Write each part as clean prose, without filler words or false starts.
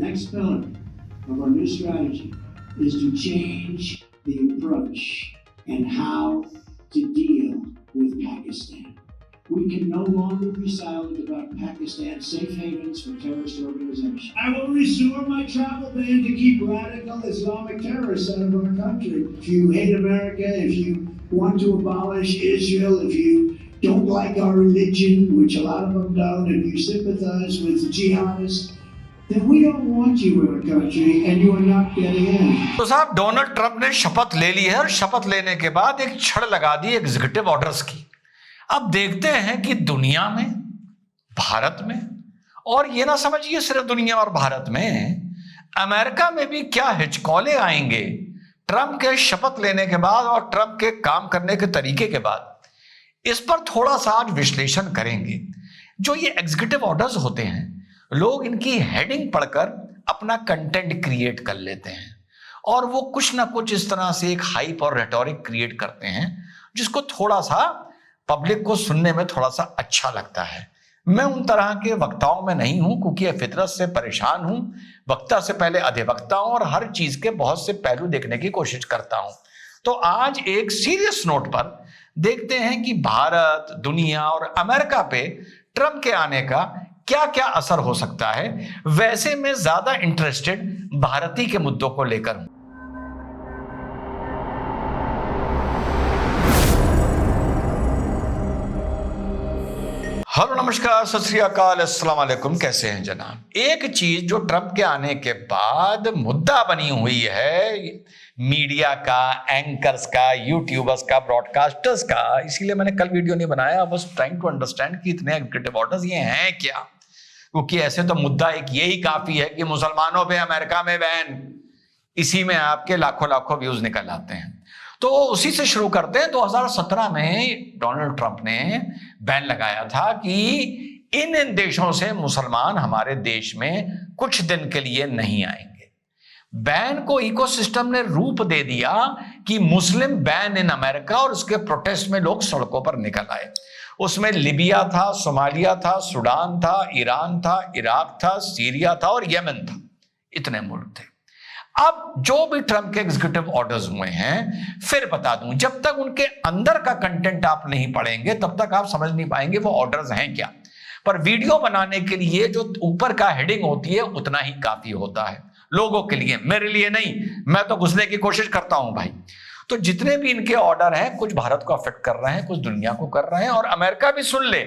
next pillar of our new strategy is to change the approach and how to deal with Pakistan. We can no longer be silent about Pakistan's safe havens for terrorist organizations. I will restore my travel ban to keep radical Islamic terrorists out of our country. If you hate America, if you want to abolish Israel, if you don't like our religion, which a lot of them don't, if you sympathize with jihadists, then we don't want you in our country and you are not getting in. तो साहब Donald Trump ने शपथ ले ली है और शपथ लेने के बाद एक छड़ लगा दी एग्जीक्यूटिव ऑर्डर्स की। अब देखते हैं कि दुनिया में, भारत में, और ये ना समझिए सिर्फ दुनिया और भारत में, अमेरिका में भी क्या हिचकोले आएंगे ट्रंप के शपथ लेने के बाद और ट्रंप के काम करने के तरीके के बाद। इस पर थोड़ा सा आज विश्लेषण करेंगे। जो ये एग्जीक्यूटिव ऑर्डर्स होते हैं, लोग इनकी हेडिंग पढ़कर अपना कंटेंट क्रिएट कर लेते हैं और वो कुछ ना कुछ इस तरह से एक हाइप और रेटोरिक क्रिएट करते हैं जिसको थोड़ा सा पब्लिक को सुनने में थोड़ा सा अच्छा लगता है। मैं उन तरह के वक्ताओं में नहीं हूं क्योंकि फितरत से परेशान हूं, वक्ता से पहले अधिवक्ता हूं और हर चीज के बहुत से पहलू देखने की कोशिश करता हूं। तो आज एक सीरियस नोट पर देखते हैं कि भारत, दुनिया और अमेरिका पे ट्रंप के आने का क्या क्या असर हो सकता है। वैसे मैं ज्यादा इंटरेस्टेड भारतीय के मुद्दों को लेकर हूं। हेलो, नमस्कार, सत श्री अकाल, अस्सलाम वालेकुम। कैसे हैं जनाब? एक चीज जो ट्रंप के आने के बाद मुद्दा बनी हुई है मीडिया का, एंकर्स का, यूट्यूबर्स का, ब्रॉडकास्टर्स का, इसीलिए मैंने कल वीडियो नहीं बनाया, बस ट्राइंग टू अंडरस्टैंड कि इतने एग्जीक्यूटिव ऑर्डर्स ये हैं क्या। क्योंकि ऐसे तो मुद्दा एक यही काफी है कि मुसलमानों पे अमेरिका में बैन, इसी में आपके लाखों लाखों व्यूज निकल आते हैं। तो उसी से शुरू करते हैं। 2017 में डोनाल्ड ट्रंप ने बैन लगाया था कि इन देशों से मुसलमान हमारे देश में कुछ दिन के लिए नहीं आएंगे। बैन को इकोसिस्टम ने रूप दे दिया कि मुस्लिम बैन इन अमेरिका, और उसके प्रोटेस्ट में लोग सड़कों पर निकल आए। उसमें लिबिया था, सोमालिया था, सूडान था, ईरान था, इराक था, सीरिया था और यमन था। इतने मुल्क थे। अब जो भी ट्रंप के एग्जीक्यूटिव ऑर्डर्स हुए हैं, फिर बता दूं, जब तक उनके अंदर का कंटेंट आप नहीं पढ़ेंगे तब तक आप समझ नहीं पाएंगे वो ऑर्डर्स हैं क्या। पर वीडियो बनाने के लिए जो ऊपर का हेडिंग होती है उतना ही काफी होता है लोगों के लिए, मेरे लिए नहीं। मैं तो घुसने की कोशिश करता हूं भाई। तो जितने भी इनके ऑर्डर हैं, कुछ भारत को अफेक्ट कर रहे हैं, कुछ दुनिया को कर रहे हैं। और अमेरिका भी सुन ले,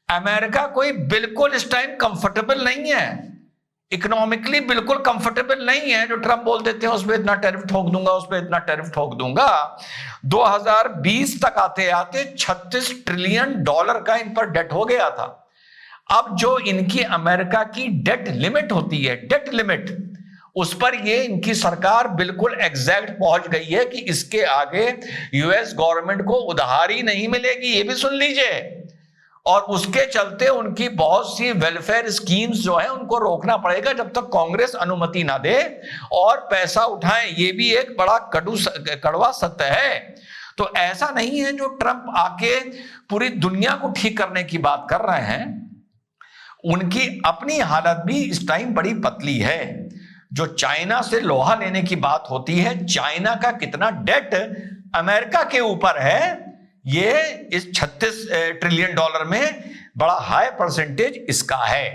अमेरिका कोई बिल्कुल इस टाइम कंफर्टेबल नहीं है, इकोनॉमिकली बिल्कुल कंफर्टेबल नहीं है। जो ट्रंप बोल देते हैं उस पर इतना टैरिफ ठोक दूंगा, उस पर इतना टैरिफ ठोक दूंगा। 2020 तक आते आते $36 ट्रिलियन का इन पर डेट हो गया था। अब जो इनकी अमेरिका की डेट लिमिट होती है, डेट लिमिट, उस पर ये इनकी सरकार बिल्कुल एग्जैक्ट पहुंच गई है कि इसके आगे यूएस गवर्नमेंट को उधारी नहीं मिलेगी, ये भी सुन लीजिए। और उसके चलते उनकी बहुत सी वेलफेयर स्कीम्स जो है उनको रोकना पड़ेगा जब तक कांग्रेस अनुमति ना दे और पैसा उठाए। ये भी एक बड़ा कड़वा सत्य है। तो ऐसा नहीं है जो ट्रंप आके पूरी दुनिया को ठीक करने की बात कर रहे हैं, उनकी अपनी हालत भी इस टाइम बड़ी पतली है। जो चाइना से लोहा लेने की बात होती है, चाइना का कितना डेट अमेरिका के ऊपर है, ये इस $36 ट्रिलियन में बड़ा हाई परसेंटेज इसका है।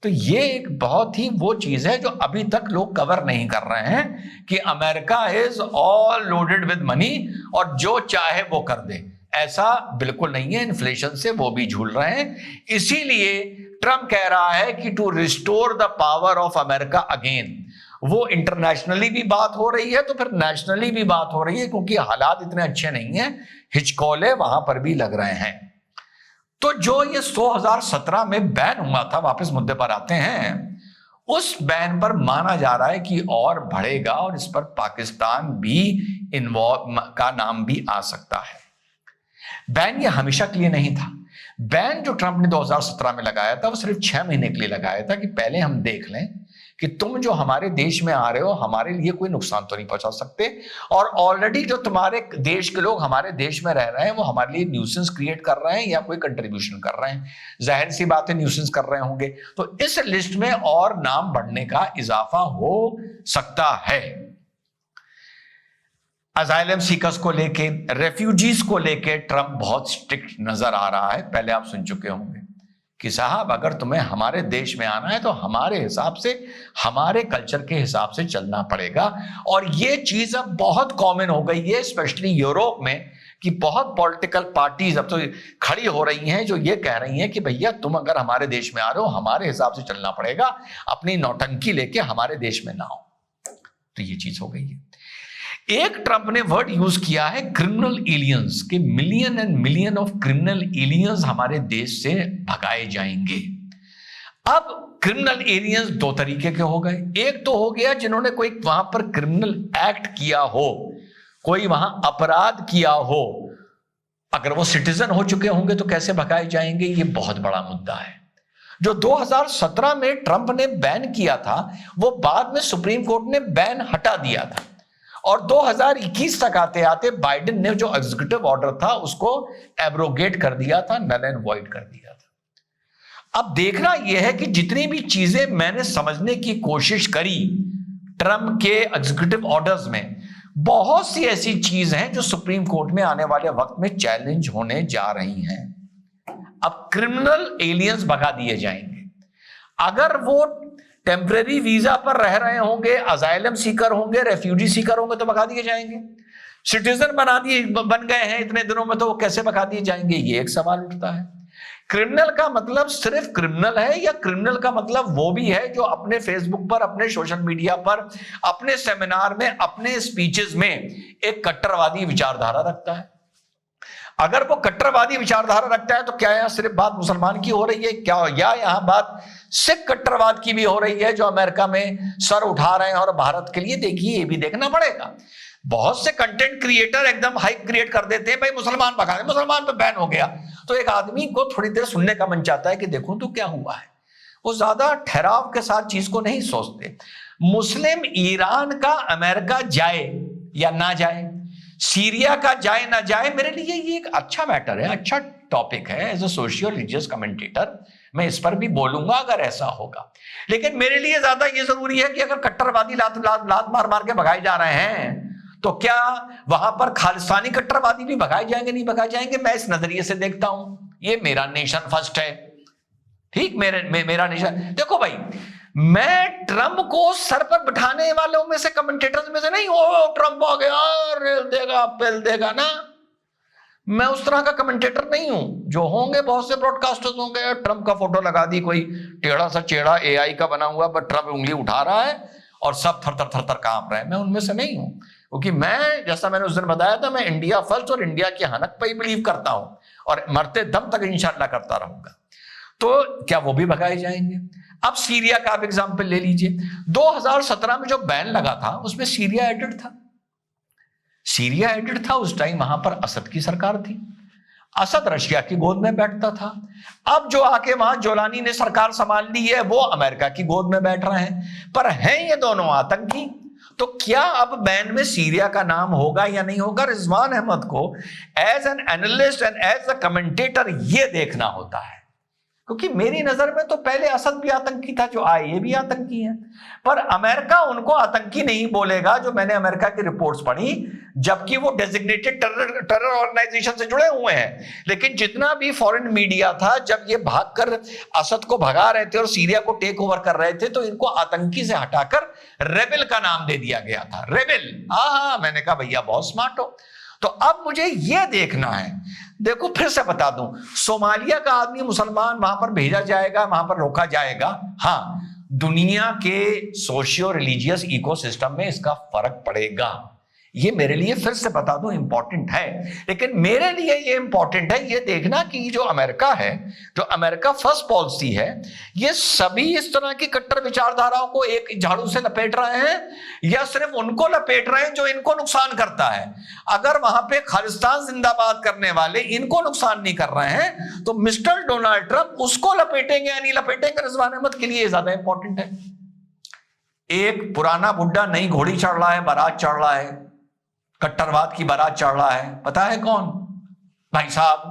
तो ये एक बहुत ही वो चीज है जो अभी तक लोग कवर नहीं कर रहे हैं कि America is all loaded with money और जो चाहे वो कर दे। ऐसा बिल्कुल नहीं है। इन्फ्लेशन से वो भी झूल रहे हैं। इसीलिए ट्रंप कह रहा है कि to restore the power of America again. वो इंटरनेशनली भी बात हो रही है तो फिर नेशनली भी बात हो रही है, क्योंकि हालात इतने अच्छे नहीं हैं, हिचकोले वहां पर भी लग रहे हैं। तो जो ये 2017 में बैन हुआ था, वापस मुद्दे पर आते हैं, उस बैन पर माना जा रहा है कि और बढ़ेगा और इस पर पाकिस्तान भी इन्वॉल्व का नाम भी आ सकता है। बैन ये हमेशा के लिए नहीं था। बैन जो ट्रंप ने 2017 में लगाया था वो सिर्फ 6 महीने के लिए लगाया था कि पहले हम देख लें कि तुम जो हमारे देश में आ रहे हो हमारे लिए कोई नुकसान तो नहीं पहुंचा सकते, और ऑलरेडी जो तुम्हारे देश के लोग हमारे देश में रह रहे हैं वो हमारे लिए न्यूसेंस क्रिएट कर रहे हैं या कोई कंट्रीब्यूशन कर रहे हैं। जाहिर सी बात है न्यूसेंस कर रहे होंगे, तो इस लिस्ट में और नाम बढ़ने का इजाफा हो सकता है। अजाइलम सीकर्स को लेके, रेफ्यूजीज को लेके ट्रंप बहुत स्ट्रिक्ट नजर आ रहा है। पहले आप सुन चुके होंगे कि साहब अगर तुम्हें हमारे देश में आना है तो हमारे हिसाब से, हमारे कल्चर के हिसाब से चलना पड़ेगा। और ये चीज अब बहुत कॉमन हो गई है, स्पेशली यूरोप में, कि बहुत पॉलिटिकल पार्टीज अब तो खड़ी हो रही हैं जो ये कह रही हैं कि भैया तुम अगर हमारे देश में आ रहे हो हमारे हिसाब से चलना पड़ेगा, अपनी नौटंकी लेके हमारे देश में ना आओ। तो ये चीज हो गई है। एक ट्रंप ने वर्ड यूज किया है क्रिमिनल एलियंस, के million and million of criminal aliens हमारे देश से भगाए जाएंगे। अब क्रिमिनल एलियंस दो तरीके के हो गए। एक तो हो गया जिन्होंने कोई वहां पर क्रिमिनल एक्ट किया हो, कोई वहां अपराध किया हो, अगर वो सिटीजन हो चुके होंगे तो कैसे भगाए जाएंगे, ये बहुत बड़ा मुद्दा है। जो 2017 में ट्रंप ने बैन किया था वो बाद में सुप्रीम कोर्ट ने बैन हटा दिया था, और 2021 तक आते आते बाइडेन ने जो एग्जीक्यूटिव ऑर्डर था उसको एब्रोगेट कर दिया था, नल एंड वॉइड कर दिया था। अब देखना यह है कि जितनी भी चीजें मैंने समझने की कोशिश करी ट्रंप के एग्जीक्यूटिव ऑर्डर्स में, बहुत सी ऐसी चीज हैं जो सुप्रीम कोर्ट में आने वाले वक्त में चैलेंज होने जा रही हैं। अब क्रिमिनल एलियंस भगा दिए जाएंगे। अगर वो टेम्परेरी वीजा पर रह रहे होंगे, अजाइलम सीकर होंगे, रेफ्यूजी सीकर होंगे तो भगा दिए जाएंगे। सिटीजन बन गए हैं इतने दिनों में तो वो कैसे भगा दिए जाएंगे, ये एक सवाल उठता है। क्रिमिनल का मतलब सिर्फ क्रिमिनल है या क्रिमिनल का मतलब वो भी है जो अपने फेसबुक पर, अपने सोशल मीडिया पर, अपने सेमिनार में, अपने स्पीचेस में एक कट्टरवादी विचारधारा रखता है? अगर वो कट्टरवादी विचारधारा रखता है तो क्या यहां सिर्फ बात मुसलमान की हो रही है क्या, या यहां बात सिख कट्टरवाद की भी हो रही है जो अमेरिका में सर उठा रहे हैं? और भारत के लिए देखिए ये भी देखना पड़ेगा। बहुत से कंटेंट क्रिएटर एकदम हाइप क्रिएट कर देते हैं, भाई मुसलमान भगा दे, मुसलमान पे बैन हो गया, तो एक आदमी को थोड़ी देर सुनने का मन चाहता है कि देखो तो क्या हुआ है। वो ज्यादा ठहराव के साथ चीज को नहीं सोचते। मुस्लिम ईरान का अमेरिका जाए या ना जाए, सीरिया का जाए ना जाए, मेरे लिए ये एक अच्छा मैटर है, अच्छा टॉपिक है। As a socio religious commentator मैं इस पर भी बोलूंगा अगर ऐसा होगा। लेकिन मेरे लिए ज्यादा ये जरूरी है कि अगर कट्टरवादी लात मार मार के भगाए जा रहे हैं तो क्या वहां पर खालिस्तानी कट्टरवादी भी भगाए जाएंगे, नहीं भगाए जाएंगे? मैं इस नजरिए से देखता हूं। ये मेरा नेशन फर्स्ट है, ठीक, मेरा नेशन। देखो भाई, मैं ट्रंप को सर पर बिठाने वालों में से, कमेंटेटर्स में से नहीं। ओ ट्रंप आ गया, रेल देगा, पेल देगा ना, मैं उस तरह का कमेंटेटर नहीं हूं। जो होंगे बहुत से ब्रॉडकास्टर्स होंगे, ट्रंप का फोटो लगा दी, कोई टेढ़ा सा चेहरा एआई का बना हुआ पर ट्रंप उंगली उठा रहा है और सब थर थर थर थर कांप रहे हैं। मैं उनमें से नहीं हूं, क्योंकि मैं, जैसा मैंने उस दिन बताया था, मैं इंडिया फर्स्ट और इंडिया की हनक पर ही बिलीव करता हूं और मरते दम तक इंशाल्लाह करता रहूंगा। तो क्या वो भी भगाए जाएंगे? अब सीरिया का आप एग्जाम्पल ले लीजिए। 2017 में जो बैन लगा था उसमें सीरिया एडेड था। सीरिया एडेड था उस टाइम, वहां पर असद की सरकार थी। असद रशिया की गोद में बैठता था। अब जो आके वहां जोलानी ने सरकार संभाल ली है वो अमेरिका की गोद में बैठ रहे हैं, पर हैं ये दोनों आतंकी। तो क्या अब बैन में सीरिया का नाम होगा या नहीं होगा? रिजवान अहमद को as an analyst and as a commentator ये देखना होता है, क्योंकि मेरी नजर में तो पहले असद भी आतंकी था, जो आए ये भी आतंकी हैं। पर अमेरिका उनको आतंकी नहीं बोलेगा, जो मैंने अमेरिका की रिपोर्ट्स पढ़ी, जबकि वो डेजिग्नेटेड टेरर ऑर्गेनाइजेशन से जुड़े हुए हैं। लेकिन जितना भी फॉरेन मीडिया था, जब ये भागकर असद को भगा रहे थे और सीरिया को टेक ओवर कर रहे थे, तो इनको आतंकी से हटाकर रेबेल का नाम दे दिया गया था। रेबेल, हाँ, मैंने कहा भैया बहुत स्मार्ट हो। तो अब मुझे यह देखना है, देखो फिर से बता दूं, सोमालिया का आदमी मुसलमान वहां पर भेजा जाएगा, वहां पर रोका जाएगा। हाँ, दुनिया के सोशियो रिलीजियस इकोसिस्टम में इसका फर्क पड़ेगा, ये मेरे लिए फिर से बता दूं इंपॉर्टेंट है। लेकिन मेरे लिए ये इंपॉर्टेंट है ये देखना कि जो अमेरिका है, जो अमेरिका फर्स्ट पॉलिसी है, ये सभी इस तरह की कट्टर विचारधाराओं को एक झाड़ू से लपेट रहे हैं या सिर्फ उनको लपेट रहे हैं जो इनको नुकसान करता है। अगर वहां पे खालिस्तान जिंदाबाद करने वाले इनको नुकसान नहीं कर रहे हैं तो मिस्टर डोनाल्ड ट्रंप उसको लपेटेंगे या नहीं लपेटेंगे, रिजवान अहमद के लिए ज्यादा इंपॉर्टेंट है। एक पुराना बुड्ढा नई घोड़ी चढ़ रहा है, बारात चढ़ रहा है, कट्टरवाद की बारात चढ़ रहा है, पता है कौन? भाई साहब।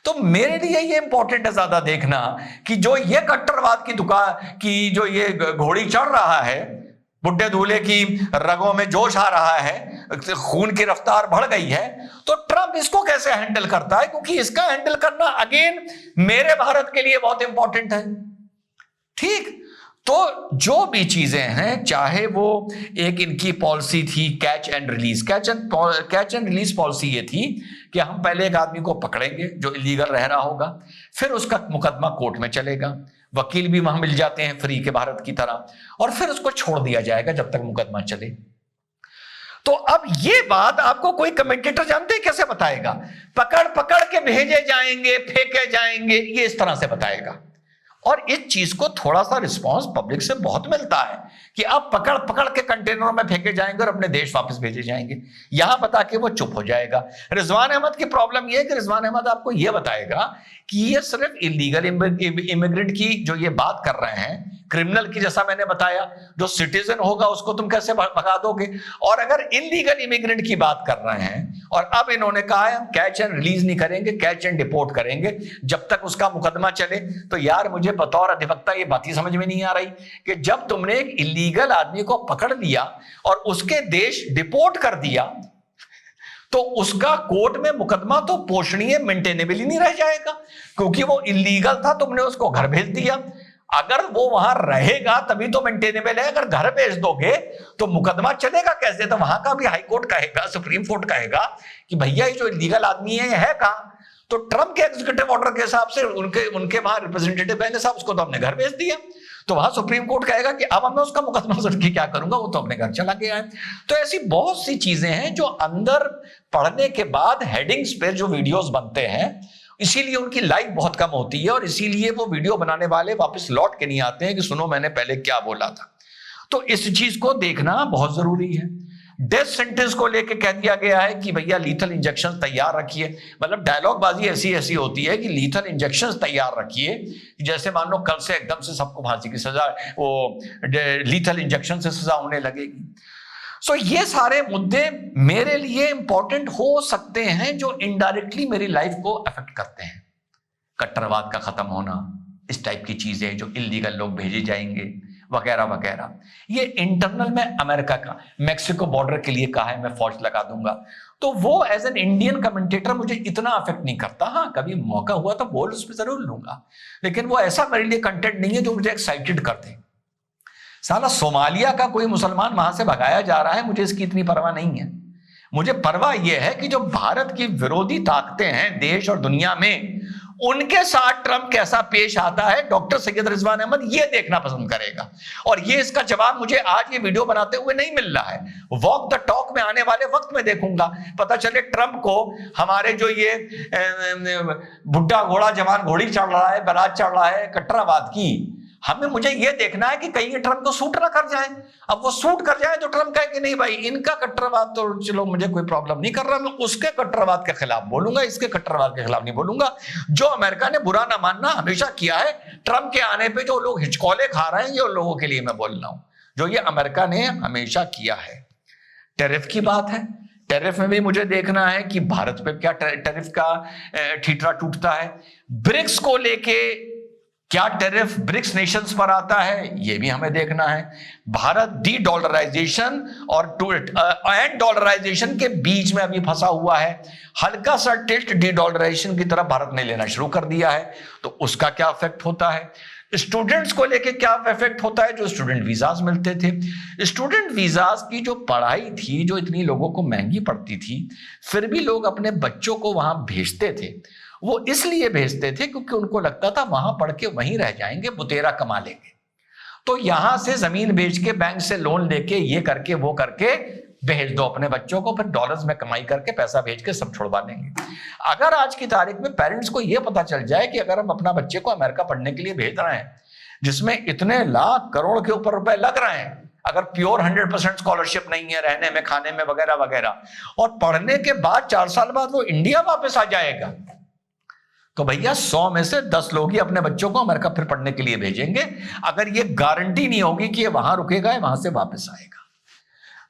तो मेरे लिए ये इंपॉर्टेंट है ज्यादा देखना कि जो ये कट्टरवाद की दुकान की जो ये घोड़ी चढ़ रहा है, बुड्ढे दूल्हे की रगों में जोश आ रहा है, खून की रफ्तार बढ़ गई है, तो ट्रंप इसको कैसे हैंडल करता है? क्योंकि इसका हैंडल करना अगेन मेरे भारत के लिए बहुत इंपॉर्टेंट है। ठीक, तो जो भी चीजें हैं, चाहे वो एक इनकी पॉलिसी थी catch and release, catch and release policy ये थी कि हम पहले एक आदमी को पकड़ेंगे जो इलीगल रह रहा होगा, फिर उसका मुकदमा कोर्ट में चलेगा, वकील भी वहां मिल जाते हैं फ्री के भारत की तरह, और फिर उसको छोड़ दिया जाएगा जब तक मुकदमा चले। तो अब ये बात आपको कोई कमेंटेटर जानते हैं कैसे बताएगा? पकड़ पकड़ के भेजे जाएंगे, फेंके जाएंगे, ये इस तरह से बताएगा। और इस चीज को थोड़ा सा रिस्पांस पब्लिक से बहुत मिलता है कि अब पकड़ पकड़ के कंटेनरों में फेंके जाएंगे और अपने देश वापस भेजे जाएंगे। यहां बता के वो चुप हो जाएगा। रिजवान अहमद की प्रॉब्लम यह है कि रिजवान अहमद आपको यह बताएगा कि ये सिर्फ इलीगल इमिग्रेंट की जो ये बात कर रहे हैं, क्रिमिनल की, जैसा मैंने बताया, जो सिटीजन होगा उसको तुम कैसे भगा दोगे, और अगर इलीगल इमिग्रेंट की बात कर रहे हैं और अब इन्होंने कहा है हम कैच एंड रिलीज नहीं करेंगे, कैच एंड डिपोर्ट करेंगे जब तक उसका मुकदमा चले। तो यार मुझे बतौर अधिवक्ता ये बात ही समझ में नहीं आ रही कि जब तुमने एक इलीगल आदमी को पकड़ लिया और उसके देश डिपोर्ट कर दिया तो उसका कोर्ट में मुकदमा तो पोषणीय मेंटेनेबल ही नहीं रह जाएगा, क्योंकि वो इलीगल था, तुमने उसको घर भेज दिया। अगर वो वहां रहेगा तभी तो मेंटेनेबल है, अगर घर भेज दोगे तो मुकदमा चलेगा कैसे? तो वहां का भी हाई कोर्ट कहेगा, सुप्रीम कोर्ट कहेगा कि भैया ये जो इलीगल आदमी है कहां? तो ट्रंप के एग्जीक्यूटिव ऑर्डर के हिसाब से उनके वहां रिप्रेजेंटेटिव कहेंगे साहब उसको तो हमने घर भेज दिया। तो वहां सुप्रीम कोर्ट कहेगा कि अब मैं उसका मुकदमा सुन के क्या करूंगा, वो तो अपने घर चला गया है। तो ऐसी बहुत सी चीजें हैं जो अंदर पढ़ने के बाद हेडिंग्स पे जो वीडियोस बनते हैं, इसीलिए उनकी लाइक बहुत कम होती है और इसीलिए वो वीडियो बनाने वाले वापस लौट के नहीं आते हैं कि सुनो मैंने पहले क्या बोला था। तो इस चीज को देखना बहुत जरूरी है। डेथ सेंटेंस को लेके कह दिया गया है कि भैया लीथल इंजेक्शन तैयार रखिए, मतलब डायलॉग बाजी ऐसी होती है कि लीथल इंजेक्शन तैयार रखिए, जैसे मान लो कल से एकदम से सबको फांसी की सजा, वो लीथल इंजेक्शन से सजा होने लगेगी। सो ये सारे मुद्दे मेरे लिए इंपॉर्टेंट हो सकते हैं जो इनडायरेक्टली मेरी लाइफ को अफेक्ट करते हैं। कट्टरवाद का खत्म होना, इस टाइप की चीजें, जो इलीगल लोग भेजे जाएंगे वगैरह वगैरह। ये इंटरनल में अमेरिका का मैक्सिको बॉर्डर के लिए कहा है मैं फौज लगा दूंगा, तो वो एज एन इंडियन कमेंटेटर मुझे इतना अफेक्ट नहीं करता। हाँ, कभी मौका हुआ तो बोल उस पर जरूर लूंगा, लेकिन वो ऐसा मेरे लिए कंटेंट नहीं है जो मुझे एक्साइटेड कर दे। साला सोमालिया का कोई मुसलमान वहां से भगाया जा रहा है, मुझे इसकी इतनी परवाह नहीं है। मुझे परवाह यह है कि जो भारत की विरोधी ताकतें हैं देश और दुनिया में, उनके साथ ट्रंप कैसा पेश आता है, डॉक्टर सैयद रिजवान अहमद ये देखना पसंद करेगा। और ये इसका जवाब मुझे आज ये वीडियो बनाते हुए नहीं मिल रहा है, वॉक द टॉक में आने वाले वक्त में देखूंगा। पता चले ट्रंप को हमारे जो ये बुड्ढा घोड़ा जवान घोड़ी चढ़ रहा है, बारात चढ़ रहा है कट्टरवाद की, मुझे ये देखना है कि कहीं ये ट्रंप को सूट ना कर जाए। अब वो सूट कर जाए तो ट्रंप कहे कि नहीं भाई इनका कट्टरवाद तो चलो मुझे कोई प्रॉब्लम नहीं कर रहा, मैं उसके कट्टरवाद के खिलाफ बोलूंगा, इसके कट्टरवाद के खिलाफ नहीं बोलूंगा। जो अमेरिका ने बुरा ना मानना हमेशा किया है, ट्रंप के आने पे जो लोग हिचकोले खा रहे हैं ये उन लोगों के लिए मैं बोल रहा हूं, जो ये अमेरिका ने हमेशा किया है। टैरिफ की बात है, टैरिफ में भी मुझे देखना है कि भारत पे क्या टैरिफ का ठीठरा टूटता है। ब्रिक्स को लेके क्या टैरिफ ब्रिक्स नेशंस पर आता है, यह भी हमें देखना है। भारत डी डॉलराइजेशन और एंड डॉलराइजेशन के बीच में अभी फंसा हुआ है। हल्का सा टेस्ट डी डॉलराइजेशन की तरफ भारत ने लेना शुरू कर दिया है, तो उसका क्या इफेक्ट होता है। स्टूडेंट्स को लेके क्या इफेक्ट होता है, जो स्टूडेंट वीजाज मिलते थे, स्टूडेंट वीजाज की जो पढ़ाई थी जो इतनी लोगों को महंगी पड़ती थी, फिर भी लोग अपने बच्चों को वहां भेजते थे। वो इसलिए भेजते थे क्योंकि उनको लगता था वहां पढ़ के वहीं रह जाएंगे, बुतेरा कमा लेंगे। तो यहां से जमीन बेच के बैंक से लोन लेके ये करके वो करके भेज दो अपने बच्चों को, फिर डॉलर्स में कमाई करके पैसा भेज के सब छुड़वा लेंगे। अगर आज की तारीख में पेरेंट्स को यह पता चल जाए कि अगर हम अपना बच्चे को अमेरिका पढ़ने के लिए भेज रहे हैं जिसमें इतने लाख करोड़ के ऊपर रुपए लग रहे हैं, अगर प्योर 100% स्कॉलरशिप नहीं है रहने में खाने में वगैरह वगैरह, और पढ़ने के बाद 4 साल बाद वो इंडिया वापस आ जाएगा, तो भैया 100 में से 10 लोग ही अपने बच्चों को अमेरिका फिर पढ़ने के लिए भेजेंगे, अगर ये गारंटी नहीं होगी कि ये वहां रुकेगा या वहां से वापस आएगा।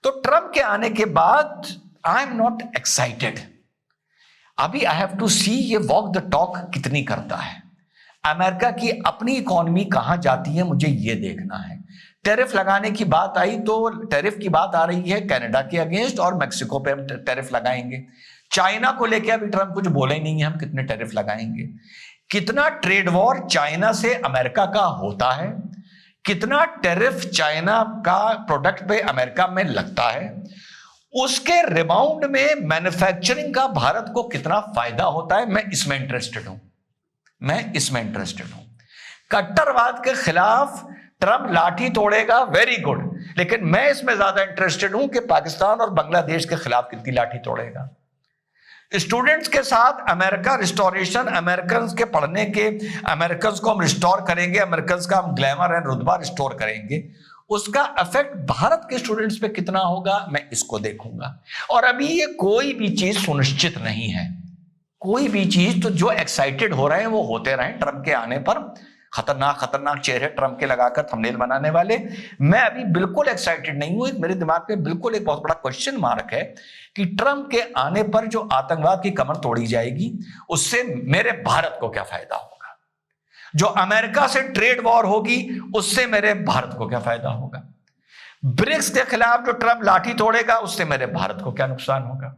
तो ट्रंप के आने के बाद आई एम नॉट एक्साइटेड। अभी आई हैव टू सी ये वॉक द टॉक कितनी करता है, अमेरिका की अपनी इकोनॉमी कहां जाती है, मुझे ये देखना है। टैरिफ लगाने की बात आई तो टैरिफ की बात आ रही है कनाडा के अगेंस्ट, और मेक्सिको पे हम टैरिफ लगाएंगे। चाइना को लेकर अभी ट्रंप कुछ बोले ही नहीं है हम कितने टैरिफ लगाएंगे। कितना ट्रेड वॉर चाइना से अमेरिका का होता है, कितना टैरिफ चाइना का प्रोडक्ट पे अमेरिका में लगता है, उसके रिबाउंड में मैन्युफैक्चरिंग का भारत को कितना फायदा होता है, मैं इसमें इंटरेस्टेड हूं। कट्टरवाद के खिलाफ ट्रंप लाठी तोड़ेगा, वेरी गुड, लेकिन मैं इसमें ज्यादा इंटरेस्टेड हूं कि पाकिस्तान और बांग्लादेश के खिलाफ कितनी लाठी तोड़ेगा। स्टूडेंट्स के साथ अमेरिका रिस्टोरेशन, अमेरिकन के पढ़ने के, अमेरिकन को हम रिस्टोर करेंगे, अमेरिकन का हम ग्लैमर एंड रुतबा रिस्टोर करेंगे, उसका इफेक्ट भारत के स्टूडेंट्स पे कितना होगा, मैं इसको देखूंगा। और अभी ये कोई भी चीज सुनिश्चित नहीं है, कोई भी चीज, तो जो एक्साइटेड हो रहे हैं वो होते रहे। ट्रंप के आने पर खतरनाक चेहरे ट्रंप के लगाकर थंबनेल बनाने वाले, मैं अभी बिल्कुल एक्साइटेड नहीं हूं। मेरे दिमाग में बिल्कुल एक बहुत बड़ा क्वेश्चन मार्क है कि ट्रंप के आने पर जो आतंकवाद की कमर तोड़ी जाएगी उससे मेरे भारत को क्या फायदा होगा, जो अमेरिका से ट्रेड वॉर होगी उससे मेरे भारत को क्या फायदा होगा, ब्रिक्स के खिलाफ जो ट्रंप लाठी तोड़ेगा उससे मेरे भारत को क्या नुकसान होगा,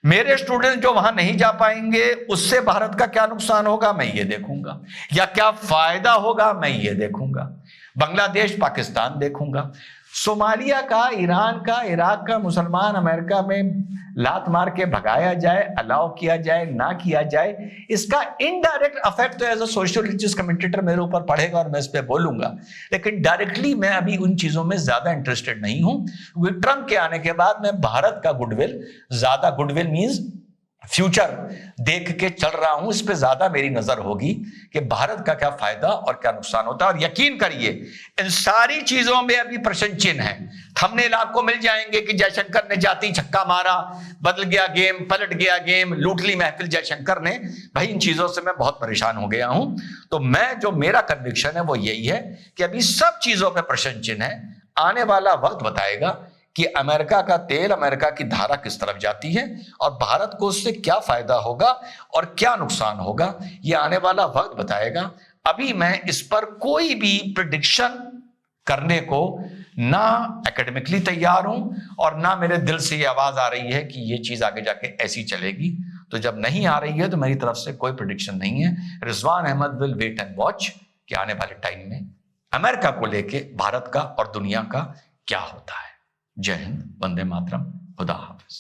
मेरे स्टूडेंट जो वहां नहीं जा पाएंगे उससे भारत का क्या नुकसान होगा, मैं ये देखूंगा, या क्या फायदा होगा, मैं ये देखूंगा। बांग्लादेश पाकिस्तान देखूंगा, सोमालिया का, ईरान का, इराक का मुसलमान अमेरिका में लात मार के भगाया जाए, अलाउ किया जाए, ना किया जाए, इसका इनडायरेक्ट इफेक्ट तो as a social religious commentator मेरे ऊपर पड़ेगा और मैं इस पे बोलूंगा, लेकिन डायरेक्टली मैं अभी उन चीजों में ज्यादा इंटरेस्टेड नहीं हूं। क्योंकि ट्रंप के आने के बाद मैं भारत का गुडविल, ज्यादा गुडविल मींस फ्यूचर देख के चल रहा हूं, इस पे ज्यादा मेरी नजर होगी कि भारत का क्या फायदा और क्या नुकसान होता है। और यकीन करिए इन सारी चीजों में अभी प्रश्न चिन्ह है। थंबनेल आपको मिल जाएंगे कि जयशंकर ने जाती छक्का मारा, बदल गया गेम, पलट गया गेम, लूट ली महफिल जयशंकर ने। भाई इन चीजों से मैं बहुत परेशान हो गया हूं। तो मैं, जो मेरा कन्विक्शन है वो यही है कि अभी सब चीजों पर प्रश्न चिन्ह है। आने वाला वक्त बताएगा कि अमेरिका का तेल, अमेरिका की धारा किस तरफ जाती है और भारत को उससे क्या फायदा होगा और क्या नुकसान होगा, ये आने वाला वक्त बताएगा। अभी मैं इस पर कोई भी प्रेडिक्शन करने को ना एकेडमिकली तैयार हूं और ना मेरे दिल से ये आवाज आ रही है कि ये चीज आगे जाके ऐसी चलेगी। तो जब नहीं आ रही है तो मेरी तरफ से कोई प्रेडिक्शन नहीं है। Rizwan Ahmad will wait and watch कि आने वाले टाइम में अमेरिका को लेके भारत का और दुनिया का क्या होता है। जय हिंद, वंदे मातरम, खुदा हाफिज।